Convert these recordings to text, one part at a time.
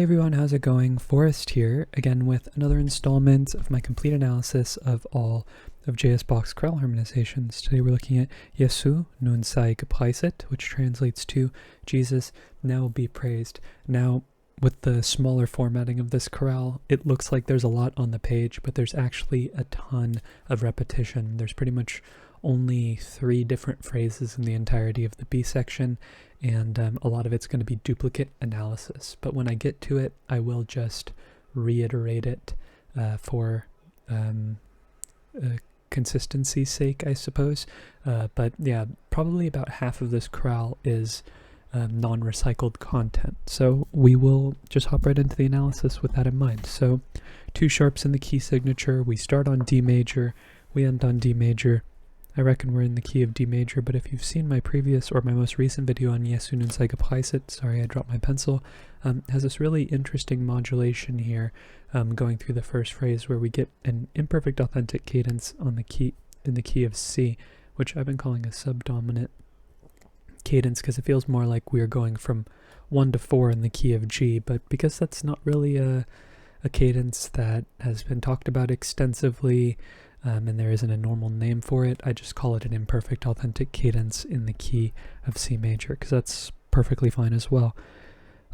Hey everyone, how's it going? Forrest here, again with another installment of my complete analysis of all of Bach's chorale harmonizations. Today we're looking at Jesu, nun sei gepreiset, which translates to Jesus, now be praised. Now, with the smaller formatting of this chorale, it looks like there's a lot on the page, but there's actually a ton of repetition. There's pretty much only 3 different phrases in the entirety of the B section, and a lot of it's going to be duplicate analysis. But when I get to it, I will just reiterate it for consistency's sake, I suppose. But yeah, probably about half of this chorale is non-recycled content. So we will just hop right into the analysis with that in mind. So 2 sharps in the key signature. We start on D major, we end on D major. I reckon we're in the key of D major, but if you've seen my previous or my most recent video on Jesu nun sei gepreiset, sorry I dropped my pencil, has this really interesting modulation here going through the first phrase where we get an imperfect authentic cadence on the key in the key of C, which I've been calling a subdominant cadence because it feels more like we're going from 1 to 4 in the key of G, but because that's not really a cadence that has been talked about extensively, and there isn't a normal name for it, I just call it an imperfect authentic cadence in the key of C major, because that's perfectly fine as well.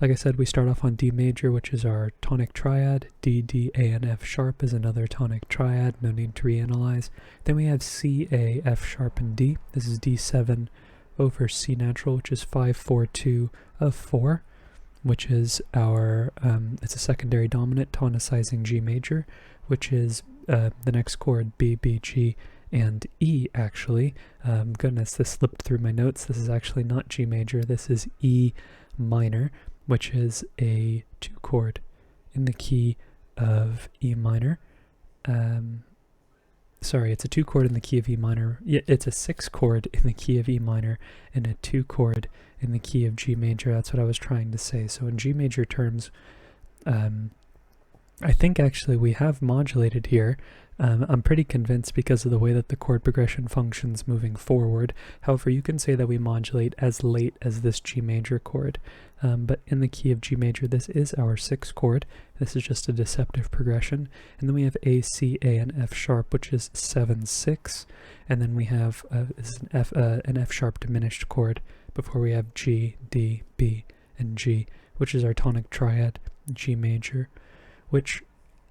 Like I said, we start off on D major, which is our tonic triad. D, D, A, and F sharp is another tonic triad, no need to reanalyze. Then we have C, A, F sharp, and D. This is D7 over C natural, which is 5-4-2 of 4, which is our, it's a secondary dominant tonicizing G major, which is the next chord, B, B, G, and E, actually. Goodness, this slipped through my notes. This is actually not G major. This is E minor, which is a 2 chord in the key of E minor. Sorry, it's a 2 chord in the key of E minor. Yeah, it's a 6 chord in the key of E minor and a 2 chord in the key of G major. That's what I was trying to say. So in G major terms, I think actually we have modulated here. I'm pretty convinced because of the way that the chord progression functions moving forward. However, you can say that we modulate as late as this G major chord. But in the key of G major, this is our 6th chord. This is just a deceptive progression. And then we have A, C, A, and F sharp, which is 7-6. And then we have this is an F sharp diminished chord before we have G, D, B, and G, which is our tonic triad, G major, which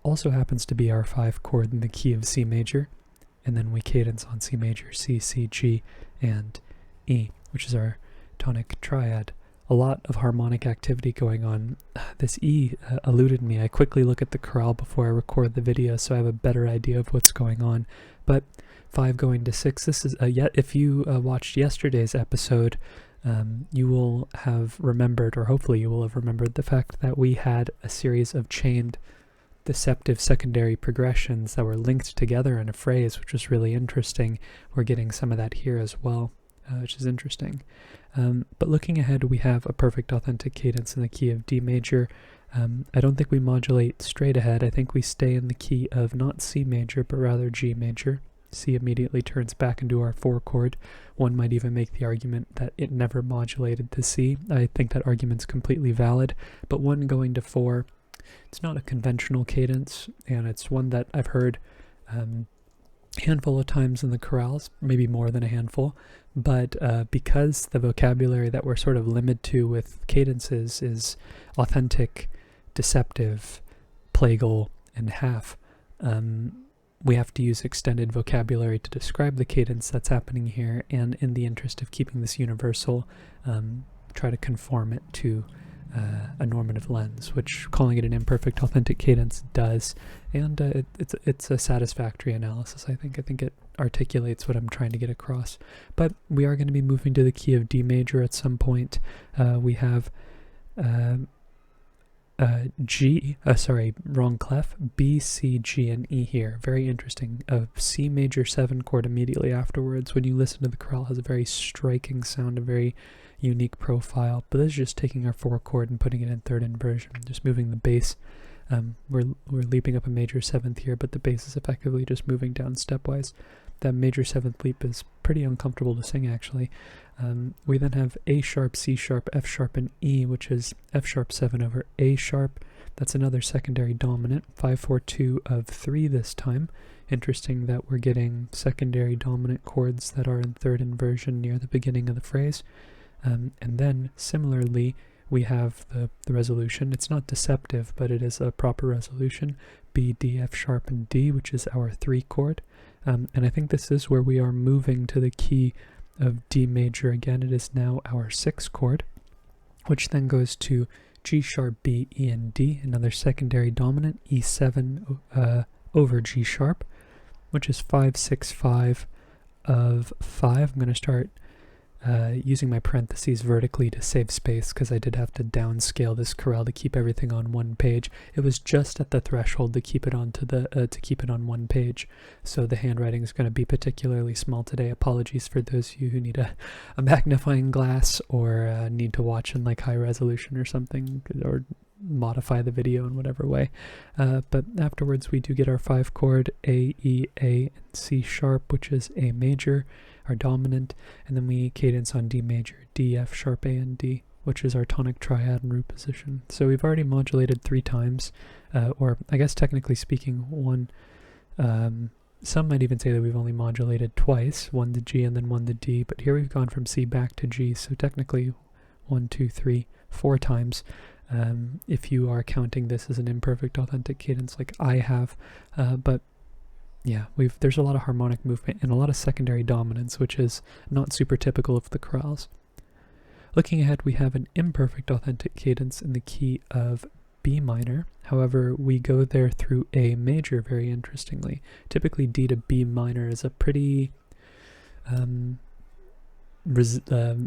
also happens to be our 5 chord in the key of C major, and then we cadence on C major, C, C, G, and E, which is our tonic triad. A lot of harmonic activity going on. This E eluded me. I quickly look at the chorale before I record the video so I have a better idea of what's going on. But 5 going to 6, this is, if you watched yesterday's episode, you will have remembered, or hopefully you will have remembered, the fact that we had a series of chained deceptive secondary progressions that were linked together in a phrase, which was really interesting. We're getting some of that here as well, which is interesting. But looking ahead, we have a perfect authentic cadence in the key of D major. I don't think we modulate straight ahead. I think we stay in the key of not C major, but rather G major. C immediately turns back into our 4 chord. One might even make the argument that it never modulated to C. I think that argument's completely valid, but 1 going to 4, it's not a conventional cadence, and it's one that I've heard a handful of times in the chorales, maybe more than a handful, but because the vocabulary that we're sort of limited to with cadences is authentic, deceptive, plagal, and half, we have to use extended vocabulary to describe the cadence that's happening here, and in the interest of keeping this universal, try to conform it to a normative lens, which calling it an imperfect authentic cadence does, and it's a satisfactory analysis. I think it articulates what I'm trying to get across. But we are going to be moving to the key of D major at some point. We have wrong clef, B, C, G, and E here. Very interesting. A C major 7 chord immediately afterwards. When you listen to the chorale, has a very striking sound, a very unique profile. But this is just taking our 4 chord and putting it in 3rd inversion, just moving the bass. We're leaping up a major 7th here, but the bass is effectively just moving down stepwise. That major 7th leap is pretty uncomfortable to sing, actually. We then have A sharp, C sharp, F sharp, and E, which is F sharp 7 over A sharp, That's another secondary dominant, 5-4-2 of 3 this time. Interesting that we're getting secondary dominant chords that are in third inversion near the beginning of the phrase. And then, similarly, we have the resolution. It's not deceptive, but it is a proper resolution. B, D, F sharp, and D, which is our 3 chord. And I think this is where we are moving to the key of D major again. It is now our 6th chord, which then goes to G sharp, B, E, and D, another secondary dominant, E7 over G sharp, which is 5-6-5 of 5. I'm going to start using my parentheses vertically to save space because I did have to downscale this chorale to keep everything on one page. It was just at the threshold to keep it on one page, so the handwriting is going to be particularly small today. Apologies for those of you who need a magnifying glass or need to watch in like high resolution or something, or modify the video in whatever way. But afterwards we do get our 5 chord A, E, A, and C sharp, which is A major, our dominant, and then we cadence on D major, D, F sharp, A, and D, which is our tonic triad in root position. So we've already modulated 3 times, or I guess technically speaking, one. Some might even say that we've only modulated twice, 1 to G and then 1 to D, but here we've gone from C back to G, so technically 1, 2, 3, 4 times. If you are counting this as an imperfect authentic cadence like I have, but yeah, there's a lot of harmonic movement and a lot of secondary dominance, which is not super typical of the chorales. Looking ahead, we have an imperfect authentic cadence in the key of B minor. However, we go there through A major, very interestingly. Typically D to B minor is a pretty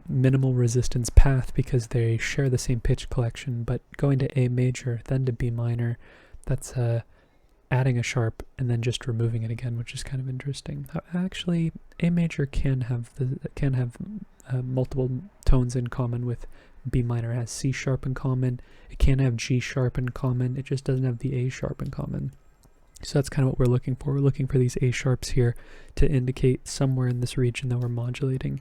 minimal resistance path because they share the same pitch collection, but going to A major, then to B minor, that's adding a sharp and then just removing it again, which is kind of interesting. Actually, A major can have multiple tones in common with B minor. It has C sharp in common. It can have G sharp in common. It just doesn't have the A sharp in common. So that's kind of what we're looking for. We're looking for these A sharps here to indicate somewhere in this region that we're modulating.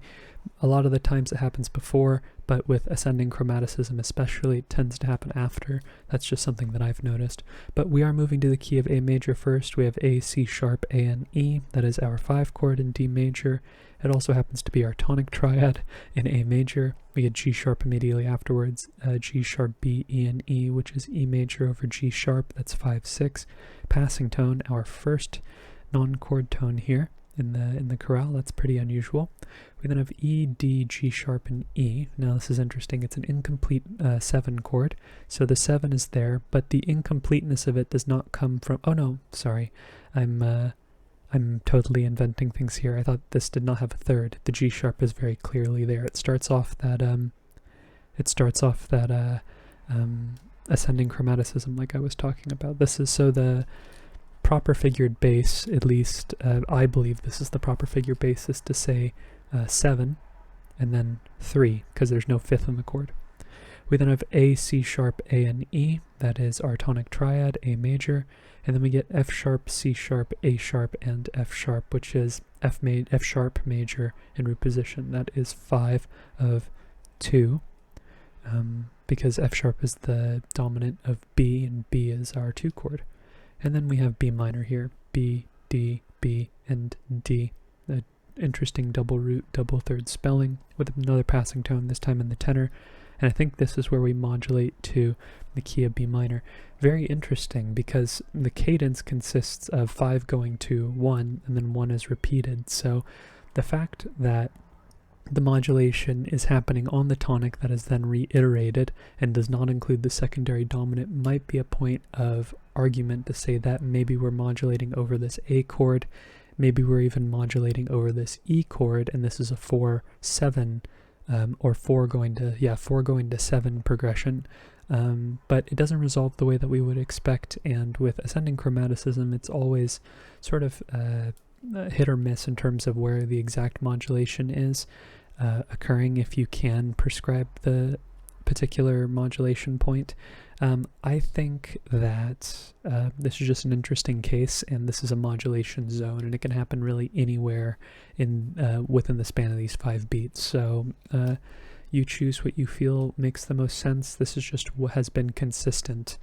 A lot of the times it happens before, but with ascending chromaticism especially, it tends to happen after. That's just something that I've noticed. But we are moving to the key of A major first. We have A, C sharp, A, and E. That is our 5 chord in D major. It also happens to be our tonic triad in A major. We get G sharp immediately afterwards, G sharp, B, E, and E, which is E major over G sharp. That's 5-6. Passing tone, our first non-chord tone here in the chorale. That's pretty unusual. We then have E, D, G sharp, and E. Now this is interesting. It's an incomplete 7 chord, so the 7 is there, but the incompleteness of it does not come from. Oh no, sorry, I'm totally inventing things here. I thought this did not have a third. The G sharp is very clearly there. It starts off that ascending chromaticism like I was talking about. This is so the proper figured bass, at least I believe this is the proper figured bass, is to say 7 and then 3, because there's no 5th in the chord. We then have A, C sharp, A, and E. That is our tonic triad, A major. And then we get F sharp, C sharp, A sharp, and F sharp, which is F sharp major in root position. That is 5 of 2, because F sharp is the dominant of B, and B is our 2 chord. And then we have B minor here, B, D, B, and D. An interesting double root, double third spelling with another passing tone, this time in the tenor. And I think this is where we modulate to the key of B minor. Very interesting, because the cadence consists of 5 going to 1, and then 1 is repeated. So the fact that the modulation is happening on the tonic that is then reiterated and does not include the secondary dominant might be a point of argument to say that maybe we're modulating over this A chord, maybe we're even modulating over this E chord, and this is a 4-7 or 4 going to 7 progression. But it doesn't resolve the way that we would expect, and with ascending chromaticism it's always sort of hit or miss in terms of where the exact modulation is occurring if you can prescribe the particular modulation point. I think that this is just an interesting case, and this is a modulation zone, and it can happen really anywhere in within the span of these 5 beats. So you choose what you feel makes the most sense. This is just what has been consistent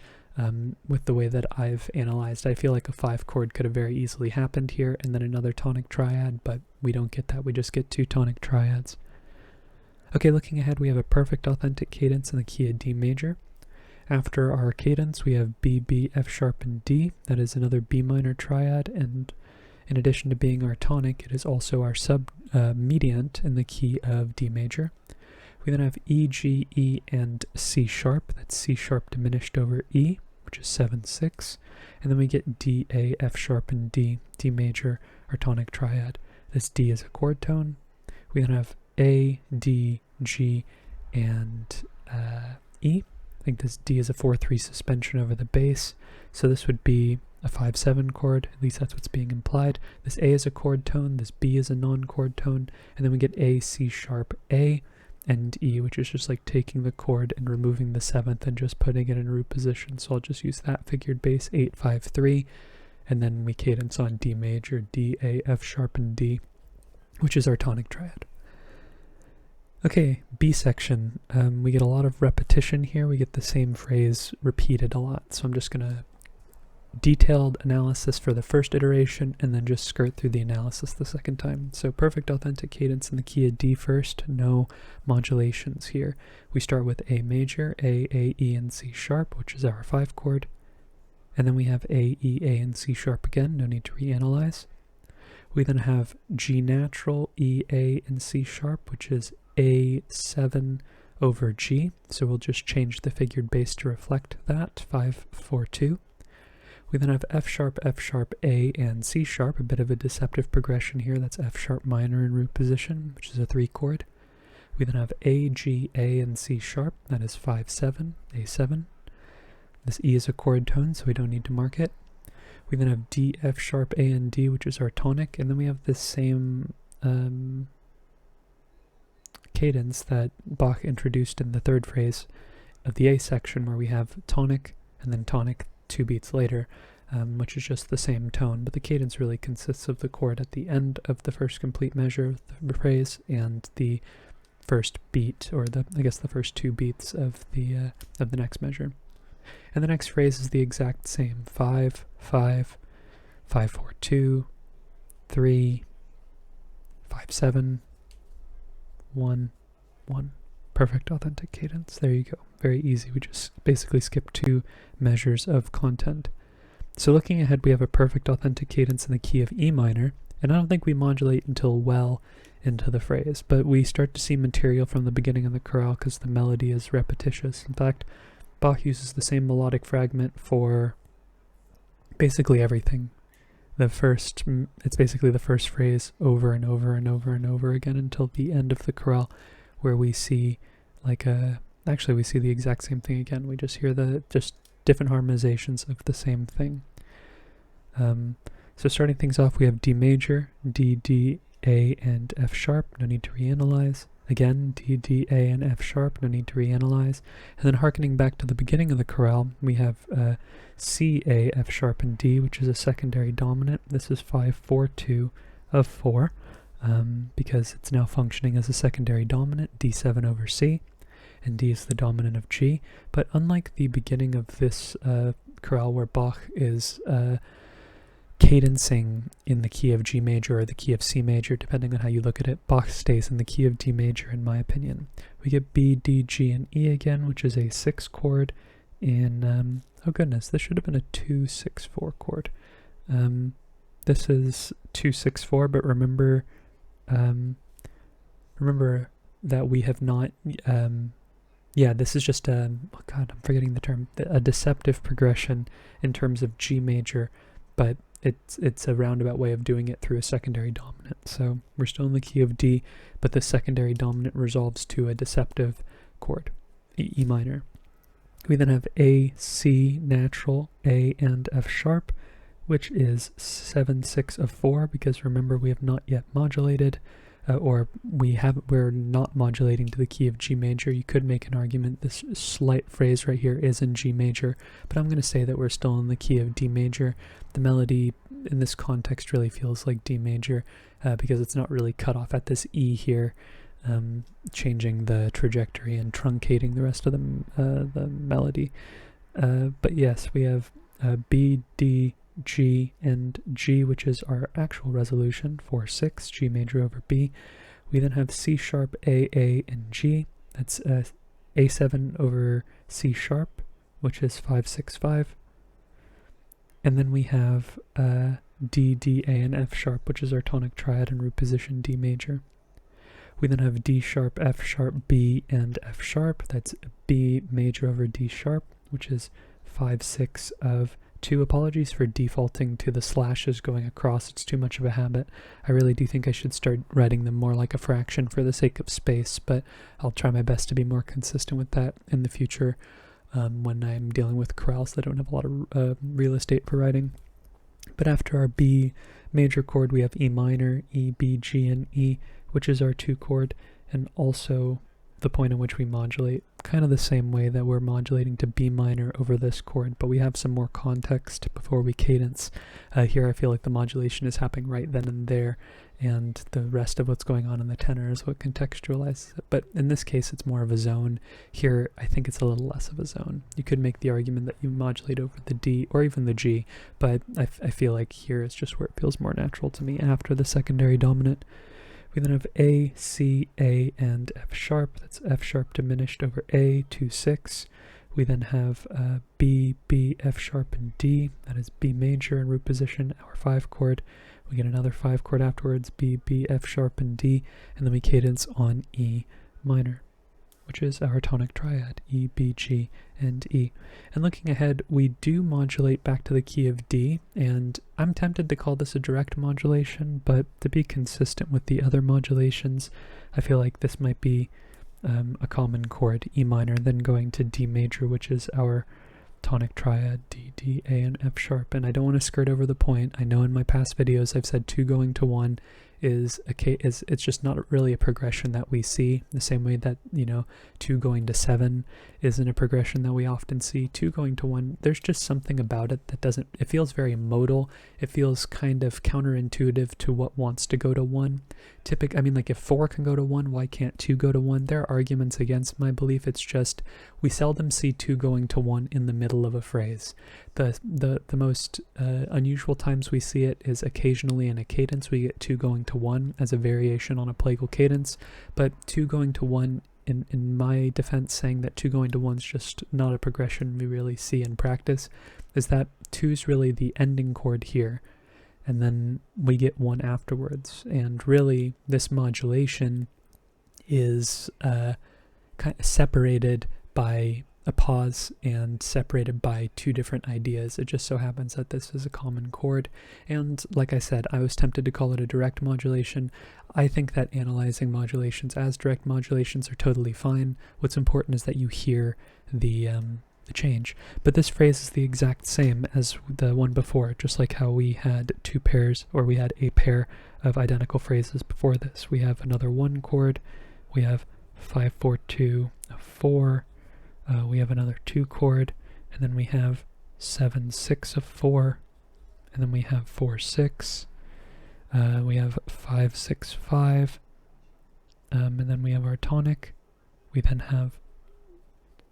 with the way that I've analyzed. I feel like a 5 chord could have very easily happened here and then another tonic triad, but we don't get that. We just get 2 tonic triads. Okay, looking ahead, we have a perfect authentic cadence in the key of D major. After our cadence, we have B, B, F sharp, and D. That is another B minor triad, and in addition to being our tonic, it is also our mediant in the key of D major. We then have E, G, E, and C sharp. That's C sharp diminished over E, which is 7/6. And then we get D, A, F sharp, and D, D major, our tonic triad. This D is a chord tone. We then have A, D, G, and E. I think this D is a 4/3 suspension over the bass, so this would be a 5/7 chord, at least that's what's being implied. This A is a chord tone, this B is a non-chord tone, and then we get A, C sharp, A, and E, which is just like taking the chord and removing the 7th and just putting it in root position. So I'll just use that figured bass, 8/5/3, and then we cadence on D major, D, A, F sharp, and D, which is our tonic triad. Okay, B section. We get a lot of repetition here. We get the same phrase repeated a lot. So I'm just going to detailed analysis for the first iteration and then just skirt through the analysis the second time. So perfect authentic cadence in the key of D first. No modulations here. We start with A major, A, E, and C sharp, which is our 5 chord. And then we have A, E, A, and C sharp again. No need to reanalyze. We then have G natural, E, A, and C sharp, which is A7 over G, so we'll just change the figured bass to reflect that, 5/4/2. We then have F sharp, A, and C sharp, a bit of a deceptive progression here. That's F sharp minor in root position, which is a 3 chord. We then have A, G, A, and C sharp, that is 5/7, A7. This E is a chord tone, so we don't need to mark it. We then have D, F sharp, A, and D, which is our tonic, and then we have this same cadence that Bach introduced in the third phrase of the A section, where we have tonic and then tonic 2 beats later, which is just the same tone, but the cadence really consists of the chord at the end of the first complete measure of the phrase and the first beat, or I guess the first 2 beats of the next measure. And the next phrase is the exact same: 5, 5, 5/4/2, 3, 5/7, 1, 1. Perfect authentic cadence. There you go. Very easy. We just basically skip 2 measures of content. So looking ahead, we have a perfect authentic cadence in the key of E minor, and I don't think we modulate until well into the phrase, but we start to see material from the beginning of the chorale because the melody is repetitious. In fact, Bach uses the same melodic fragment for basically everything. It's basically the first phrase over and over and over and over again until the end of the chorale, where we see actually we see the exact same thing again. We just hear just different harmonizations of the same thing. So starting things off, we have D major, D, D, A, and F sharp. No need to reanalyze. Again, D, D, A, and F sharp. No need to reanalyze. And then harkening back to the beginning of the chorale, we have C, A, F sharp, and D, which is a secondary dominant. This is 5/4/2 of 4, because it's now functioning as a secondary dominant, D7 over C, and D is the dominant of G. But unlike the beginning of this chorale where Bach is cadencing in the key of G major or the key of C major, depending on how you look at it, Bach stays in the key of D major, in my opinion. We get B, D, G, and E again, which is a 6 chord in, oh goodness, this should have been a 2/6/4 chord. This is 2/6/4, but remember that we have not, this is just I'm forgetting the term, a deceptive progression in terms of G major, but it's a roundabout way of doing it through a secondary dominant. So we're still in the key of D, but the secondary dominant resolves to a deceptive chord, E minor. We then have A, C natural, A, and F sharp, which is 7/6 of 4, because remember we have not yet modulated, we're not modulating to the key of G major. You could make an argument this slight phrase right here is in G major, but I'm going to say that we're still in the key of D major. The melody in this context really feels like D major, because it's not really cut off at this E here, changing the trajectory and truncating the rest of the melody. But yes, we have B, D, G, and G, which is our actual resolution, 4/6, G major over B. We then have C sharp, A, and G. That's A7 over C sharp, which is 5/6/5. And then we have D, D, A, and F sharp, which is our tonic triad in root position D major. We then have D sharp, F sharp, B, and F sharp. That's B major over D sharp, which is 5/6 of 2. Apologies for defaulting to the slashes going across. It's too much of a habit. I really do think I should start writing them more like a fraction for the sake of space, but I'll try my best to be more consistent with that in the future when I'm dealing with chorales that don't have a lot of real estate for writing. But after our B major chord, we have E minor, E, B, G, and E, which is our 2 chord, and also the point in which we modulate, kind of the same way that we're modulating to B minor over this chord, but we have some more context before we cadence. Here I feel like the modulation is happening right then and there, and the rest of what's going on in the tenor is what contextualizes it. But in this case, it's more of a zone. Here, I think it's a little less of a zone. You could make the argument that you modulate over the D or even the G, but I feel like here is just where it feels more natural to me after the secondary dominant. We then have A, C, A, and F sharp. That's F sharp diminished over A, 2/6. We then have B, B, F sharp, and D. That is B major in root position, our 5 chord. We get another 5 chord afterwards, B, B, F sharp, and D. And then we cadence on E minor, which is our tonic triad, E, B, G, and E. And looking ahead, we do modulate back to the key of D, and I'm tempted to call this a direct modulation, but to be consistent with the other modulations, I feel like this might be a common chord, E minor, then going to D major, which is our tonic triad, D, D, A, and F sharp. And I don't want to skirt over the point. I know in my past videos I've said 2 going to 1 is it's just not really a progression that we see, the same way that 2 going to 7 isn't a progression that we often see. 2 going to 1, there's just something about it that doesn't, it feels very modal. It feels kind of counterintuitive to what wants to go to 1. I mean, like if 4 can go to 1, why can't 2 go to 1? There are arguments against my belief. It's just we seldom see 2 going to 1 in the middle of a phrase. The most unusual times we see it is occasionally in a cadence. We get 2 going to 1 as a variation on a plagal cadence, but 2 going to 1, in my defense, saying that 2 going to 1 is just not a progression we really see in practice, is that 2 is really the ending chord here, and then we get 1 afterwards. And really, this modulation is kind of separated by a pause and separated by 2 different ideas. It just so happens that this is a common chord, and like I said, I was tempted to call it a direct modulation. I think that analyzing modulations as direct modulations are totally fine. What's important is that you hear the change. But this phrase is the exact same as the one before, just like how we had 2 pairs, or we had a pair of identical phrases before this. We have another 1 chord, we have 5/4/2, 4, we have another 2 chord, and then we have 7/6 of 4, and then we have 4/6, we have 5/6/5, and then we have our tonic. We then have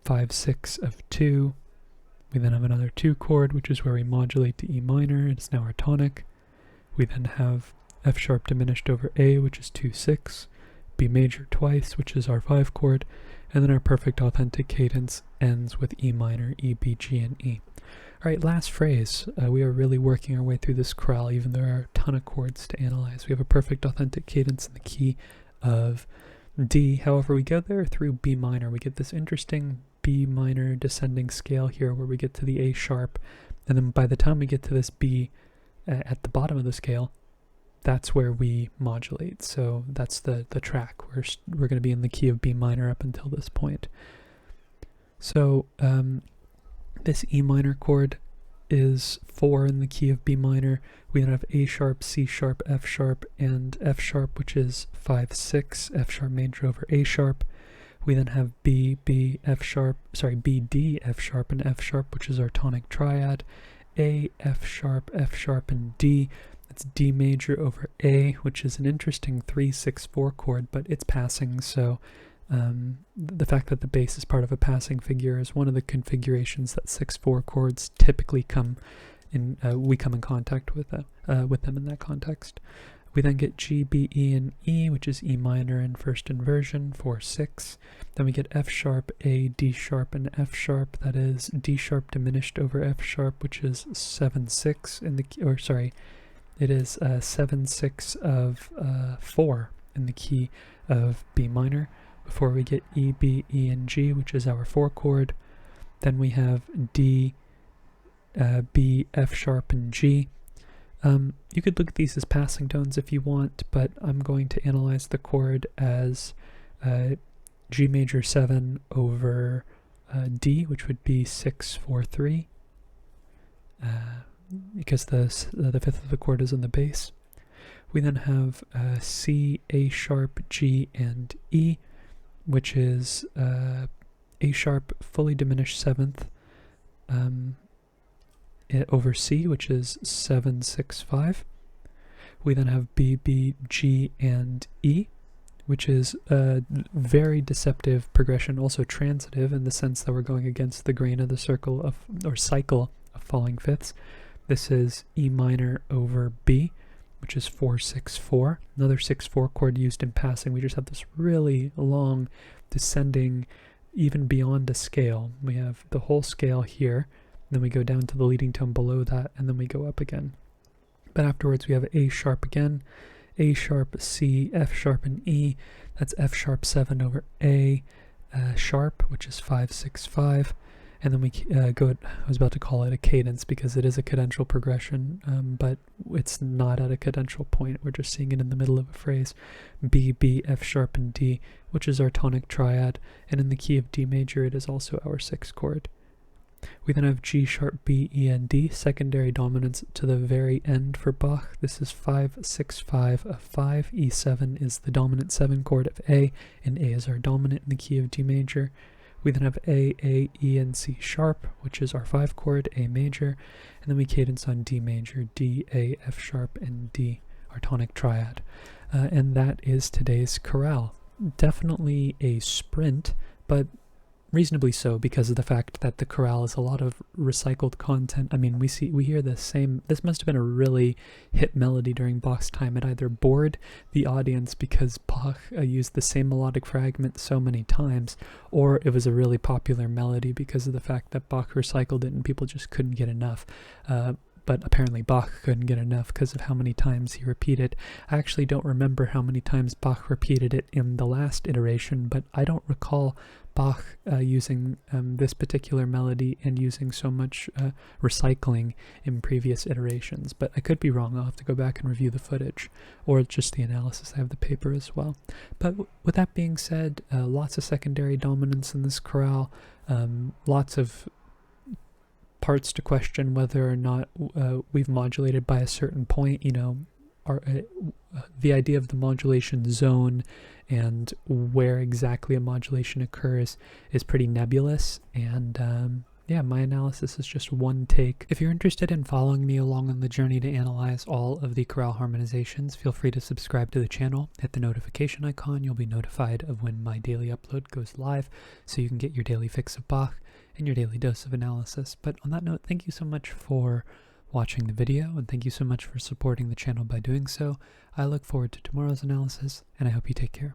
5/6 of 2, we then have another 2 chord, which is where we modulate to E minor. It's now our tonic. We then have F sharp diminished over A, which is 2/6, B major twice, which is our 5 chord, and then our perfect authentic cadence ends with E minor, E, B, G, and E. Alright, last phrase. We are really working our way through this chorale, even though there are a ton of chords to analyze. We have a perfect authentic cadence in the key of D. However, we go there through B minor. We get this interesting B minor descending scale here where we get to the A sharp, and then by the time we get to this B at the bottom of the scale, that's where we modulate. So that's the track. We're going to be in the key of B minor up until this point. So this E minor chord is 4 in the key of B minor. We then have A sharp, C sharp, F sharp, and F sharp, which is 5/6, F sharp major over A sharp. We then have B, B, F sharp, B, D, F sharp, and F sharp, which is our tonic triad. A, F sharp, and D. It's D major over A, which is an interesting 3/6/4 chord, but it's passing, so The fact that the bass is part of a passing figure is one of the configurations that 6/4 chords typically come in. We come in contact with them in that context. We then get G, B, E, and E, which is E minor in first inversion, 4/6. Then we get F sharp, A, D sharp, and F sharp. That is D sharp diminished over F sharp, which is 7/6 in the key, or sorry, it is 7/6 of 4 in the key of B minor. Before we get E, B, E, and G, which is our 4 chord. Then we have D, B, F sharp, and G. You could look at these as passing tones if you want, but I'm going to analyze the chord as G major 7 over D, which would be 6/4/3, because the fifth of the chord is in the bass. We then have C, A sharp, G, and E, which is A sharp fully diminished 7th over C, which is 7/6/5. We then have B, B, G, and E, which is a very deceptive progression, also transitive in the sense that we're going against the grain of the cycle of falling fifths. This is E minor over B, which is 4/6/4. Another 6/4 chord used in passing. We just have this really long descending, even beyond a scale. We have the whole scale here, then we go down to the leading tone below that, and then we go up again. But afterwards we have A sharp again, A sharp, C, F sharp, and E. That's F sharp 7 over A sharp, which is 5/6/5. And then we I was about to call it a cadence because it is a cadential progression, but it's not at a cadential point. We're just seeing it in the middle of a phrase. B, B, F sharp, and D, which is our tonic triad. And in the key of D major, it is also our 6th chord. We then have G sharp, B, E, and D, secondary dominants to the very end for Bach. This is 5/6/5 of 5. E7 is the dominant 7 chord of A, and A is our dominant in the key of D major. We then have A, E, and C sharp, which is our 5 chord, A major, and then we cadence on D major, D, A, F sharp, and D, our tonic triad. And that is today's chorale. Definitely a sprint, but reasonably so because of the fact that the chorale is a lot of recycled content. I mean, we hear the same. This must have been a really hit melody during Bach's time. It either bored the audience because Bach used the same melodic fragment so many times, or it was a really popular melody because of the fact that Bach recycled it and people just couldn't get enough. But apparently Bach couldn't get enough because of how many times he repeated. I actually don't remember how many times Bach repeated it in the last iteration, but I don't recall Bach using this particular melody and using so much recycling in previous iterations. But I could be wrong. I'll have to go back and review the footage, or just the analysis. I have the paper as well. But with that being said, lots of secondary dominance in this chorale, lots of parts to question whether or not we've modulated by a certain point. You know, the idea of the modulation zone and where exactly a modulation occurs is pretty nebulous, and yeah, my analysis is just one take. If you're interested in following me along on the journey to analyze all of the chorale harmonizations, feel free to subscribe to the channel, hit the notification icon. You'll be notified of when my daily upload goes live, so you can get your daily fix of Bach and your daily dose of analysis. But on that note, thank you so much for watching the video, and thank you so much for supporting the channel by doing so. I look forward to tomorrow's analysis, and I hope you take care.